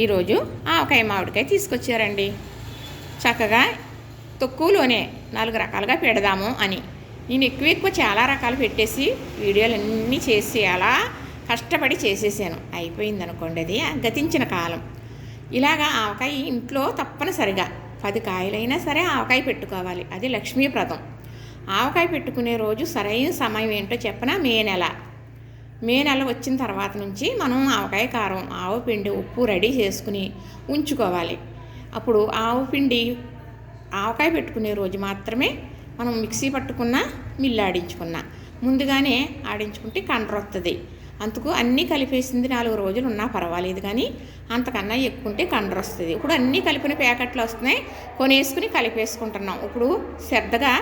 ఈరోజు ఆవకాయ మామిడికాయ తీసుకొచ్చారండి. చక్కగా తక్కువలోనే 4 రకాలుగా పెడదాము అని నేను ఎక్కువ చాలా రకాలు పెట్టేసి వీడియోలన్నీ చేసి అలా కష్టపడి చేసేసాను. అయిపోయిందనుకోండి, అది గతించిన కాలం. ఇలాగా ఆవకాయ ఇంట్లో తప్పనిసరిగా 10 కాయలైనా సరే ఆవకాయ పెట్టుకోవాలి. అది లక్ష్మీప్రదం. ఆవకాయ పెట్టుకునే రోజు సరైన సమయం ఏంటో చెప్పనా? మే నెల వచ్చిన తర్వాత నుంచి మనం ఆవకాయ కారం, ఆవు పిండి, ఉప్పు రెడీ చేసుకుని ఉంచుకోవాలి. అప్పుడు ఆవు పిండి ఆవకాయ పెట్టుకునే రోజు మాత్రమే మనం మిక్సీ పట్టుకున్న, మిల్లు ఆడించుకున్న, ముందుగానే ఆడించుకుంటే కండ్రొస్తుంది. అందుకు అన్నీ కలిపేసింది 4 రోజులు ఉన్నా పర్వాలేదు, కానీ అంతకన్నా ఎక్కుంటే కండ్రొస్తుంది. ఇప్పుడు అన్నీ కలిపిన ప్యాకెట్లు వస్తున్నాయి, కొనేసుకుని కలిపేసుకుంటున్నాం. ఇప్పుడు శ్రద్ధగా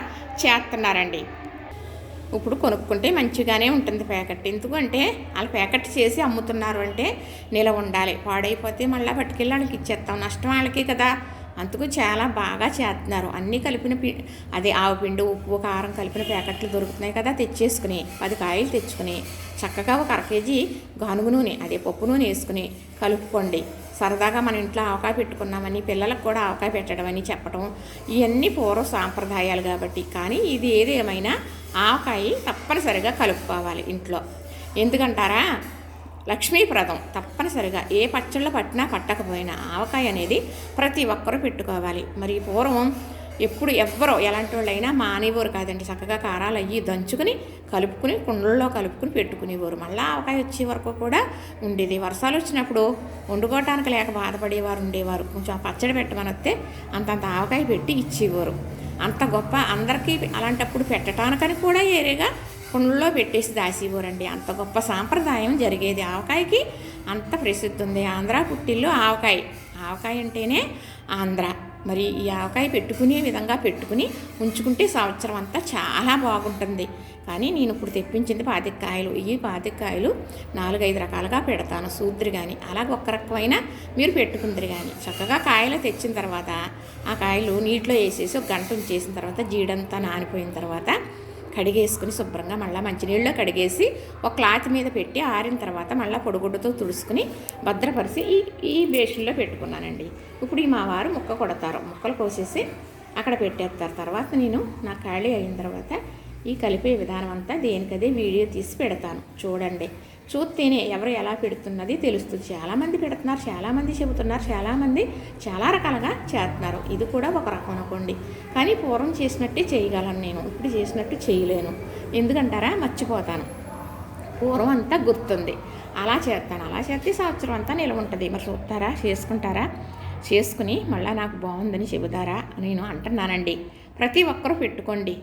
చేస్తున్నారండి. ఇప్పుడు కొనుక్కుంటే మంచిగానే ఉంటుంది ప్యాకెట్. ఎందుకంటే వాళ్ళు ప్యాకెట్ చేసి అమ్ముతున్నారు అంటే నిలవ ఉండాలి. పాడైపోతే మళ్ళీ పట్టుకెళ్ళి వాళ్ళకి ఇచ్చేస్తాం, నష్టం వాళ్ళకి కదా. అందుకు చాలా బాగా చేస్తున్నారు. అన్నీ కలిపిన అదే ఆవు పిండి, ఉప్పు, కారం కలిపిన ప్యాకెట్లు దొరుకుతున్నాయి కదా, తెచ్చేసుకుని 10 కాయలు తెచ్చుకుని చక్కగా ఒక 1/2 కేజీ గానుగు నూనె, అదే పప్పు నూనె వేసుకుని కలుపుకోండి. సరదాగా మన ఇంట్లో ఆవకాయ పెట్టుకున్నామని, పిల్లలకు కూడా ఆవకాయ పెట్టడం అని చెప్పడం, ఇవన్నీ పూర్వ సాంప్రదాయాలు కాబట్టి. కానీ ఇది ఏదేమైనా ఆవకాయ తప్పనిసరిగా కలుపుకోవాలి ఇంట్లో. ఎందుకంటారా? లక్ష్మీప్రదం. తప్పనిసరిగా ఏ పచ్చళ్ళు పట్టినా పట్టకపోయినా ఆవకాయ అనేది ప్రతి ఒక్కరూ పెట్టుకోవాలి. మరి పూర్వం ఎప్పుడు ఎవ్వరో ఎలాంటి వాళ్ళైనా మానేవారు కాదండి. చక్కగా కారాలు అయ్యి దంచుకుని కలుపుకుని కుండల్లో కలుపుకుని పెట్టుకునేవారు. మళ్ళీ ఆవకాయ వచ్చే వరకు కూడా ఉండేది. వర్షాలు వచ్చినప్పుడు వండుకోవటానికి లేక బాధపడేవారు ఉండేవారు. కొంచెం పచ్చడి పెట్టమని వస్తే అంతంత ఆవకాయ పెట్టి ఇచ్చేవారు. అంత గొప్ప అందరికీ అలాంటప్పుడు పెట్టడానికని కూడా ఏరేగా కుండలో పెట్టేసి దాసేవారండి. అంత గొప్ప సాంప్రదాయం జరిగేది. ఆవకాయకి అంత ప్రసిద్ధి ఉంది. ఆంధ్ర పుట్టిల్లు ఆవకాయ అంటేనే ఆంధ్ర. మరి ఈ ఆవకాయ పెట్టుకునే విధంగా పెట్టుకుని ఉంచుకుంటే సంవత్సరం అంతా చాలా బాగుంటుంది. కానీ నేను ఇప్పుడు తెప్పించింది 25 కాయలు. ఈ 25 కాయలు 4-5 రకాలుగా పెడతాను. సూద్రి కానీ అలాగ ఒక్క రకమైన మీరు పెట్టుకుందరు కానీ. చక్కగా కాయలు తెచ్చిన తర్వాత ఆ కాయలు నీటిలో వేసేసి 1 గంట ఉంచేసిన తర్వాత జీడంతా నానిపోయిన తర్వాత కడిగేసుకుని శుభ్రంగా మళ్ళీ మంచినీళ్ళలో కడిగేసి ఒక క్లాత్ మీద పెట్టి ఆరిన తర్వాత మళ్ళీ పొడిగుడ్డతో తుడుచుకుని భద్రపరిచి ఈ బేషన్లో పెట్టుకున్నానండి. ఇప్పుడు ఈ మా వారు ముక్క కొడతారు, ముక్కలు కోసేసి అక్కడ పెట్టేస్తారు. తర్వాత నేను నా ఖాళీ అయిన తర్వాత ఈ కలిపే విధానం అంతా దేనికదే వీడియో తీసి పెడతాను. చూడండి. చూస్తేనే ఎవరు ఎలా పెడుతున్నది తెలుస్తుంది. చాలామంది పెడుతున్నారు, చాలామంది చెబుతున్నారు, చాలామంది చాలా రకాలుగా చేస్తున్నారు. ఇది కూడా ఒక రకం అనుకోండి. కానీ పూర్వం చేసినట్టే చేయగలను నేను, ఇప్పుడు చేసినట్టు చేయలేను. ఎందుకంటారా? మర్చిపోతాను. పూర్వం అంతా గుర్తుంది. అలా చేస్తాను. అలా చేస్తే సంవత్సరం అంతా నిలవ ఉంటుంది. మరి చూస్తారా? చేసుకుంటారా? చేసుకుని మళ్ళీ నాకు బాగుందని చెబుతారా? నేను అంటున్నానండి. ప్రతి ఒక్కరూ పెట్టుకోండి.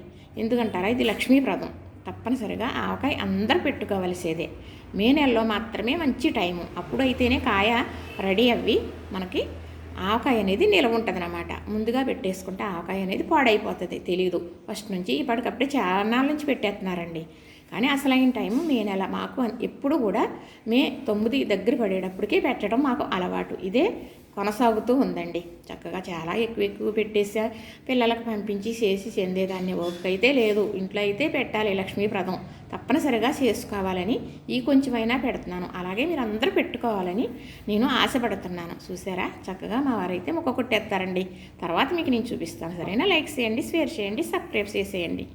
ఎందుకంటారా? ఇది లక్ష్మీప్రదం. తప్పనిసరిగా ఆవకాయ అందరూ పెట్టుకోవలసేదే. మే నెలలో మాత్రమే మంచి టైము. అప్పుడైతేనే కాయ రెడీ అవ్వి మనకి ఆవకాయ అనేది నిలవ ఉంటుంది అన్నమాట. ముందుగా పెట్టేసుకుంటే ఆవకాయ అనేది పాడైపోతుంది. తెలీదు. ఫస్ట్ నుంచి ఇప్పటికప్పుడే చాలా నాళ్ళ నుంచి పెట్టేస్తున్నారండి. కానీ అసలైన టైము మే నెల. మాకు ఎప్పుడు కూడా మే 9 దగ్గర పడేటప్పటికీ పెట్టడం మాకు అలవాటు. ఇదే కొనసాగుతూ ఉందండి. చక్కగా చాలా ఎక్కువ పెట్టేసా పిల్లలకు పంపించి చేసి చెందేదాన్ని. ఓపిక అయితే లేదు. ఇంట్లో అయితే పెట్టాలి. లక్ష్మీప్రదం తప్పనిసరిగా చేసుకోవాలని ఈ కొంచెమైనా పెడుతున్నాను. అలాగే మీరు అందరూ పెట్టుకోవాలని నేను ఆశపడుతున్నాను. చూసారా? చక్కగా మా వారైతే ముక్క కొట్టేస్తారండి. తర్వాత మీకు నేను చూపిస్తాను. సరేనా? లైక్ చేయండి, షేర్ చేయండి, సబ్స్క్రైబ్ చేసేయండి.